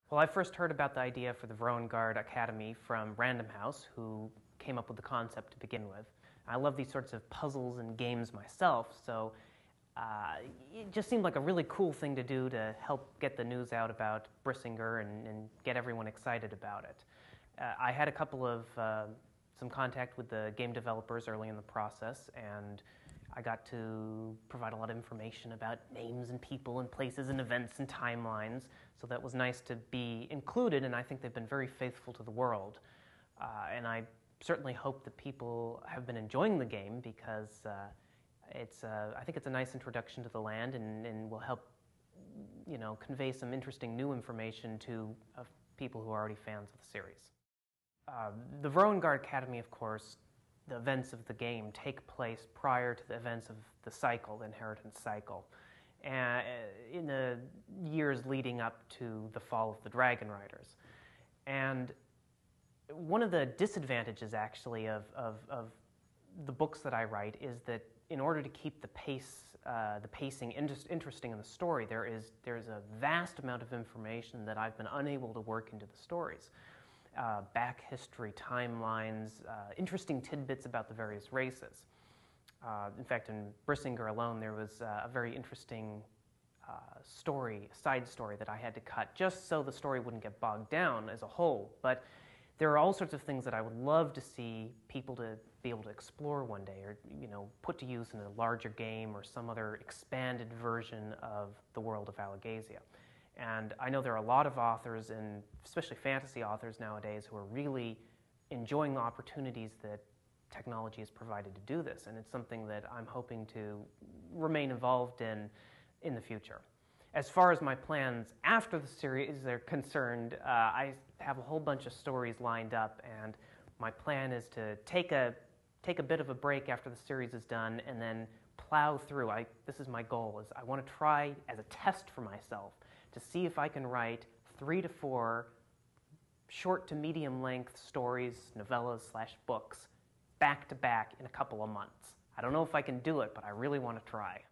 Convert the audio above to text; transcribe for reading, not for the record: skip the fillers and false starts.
Well, I first heard about the idea for the Vroengard Academy from Random House, who came up with the concept to begin with. I love these sorts of puzzles and games myself, so it just seemed like a really cool thing to do to help get the news out about Brissinger and get everyone excited about it. I had a couple of some contact with the game developers early in the process, and I got to provide a lot of information about names and people and places and events and timelines, so that was nice to be included, and I think they've been very faithful to the world. And I certainly hope that people have been enjoying the game, because I think it's a nice introduction to the land, and will help, convey some interesting new information to people who are already fans of the series. The Vroengard Academy, of course, the events of the game take place prior to the events of the cycle, the inheritance cycle, in the years leading up to the fall of the Dragon Riders. And one of the disadvantages, actually, of the books that I write is that in order to keep the pacing interesting in the story, there's a vast amount of information that I've been unable to work into the stories. Back history, timelines, interesting tidbits about the various races. In fact, in Brissinger alone, there was a very interesting side story that I had to cut just so the story wouldn't get bogged down as a whole. But there are all sorts of things that I would love to see people to be able to explore one day, or put to use in a larger game or some other expanded version of the world of Alagasia. And I know there are a lot of authors, and especially fantasy authors nowadays, who are really enjoying the opportunities that technology has provided to do this. And it's something that I'm hoping to remain involved in the future. As far as my plans after the series are concerned, I have a whole bunch of stories lined up, and my plan is to take a bit of a break after the series is done, and then plow through. This is my goal, is I want to try as a test for myself to see if I can write 3 to 4 short to medium length stories, novellas/books, back to back in a couple of months. I don't know if I can do it, but I really want to try.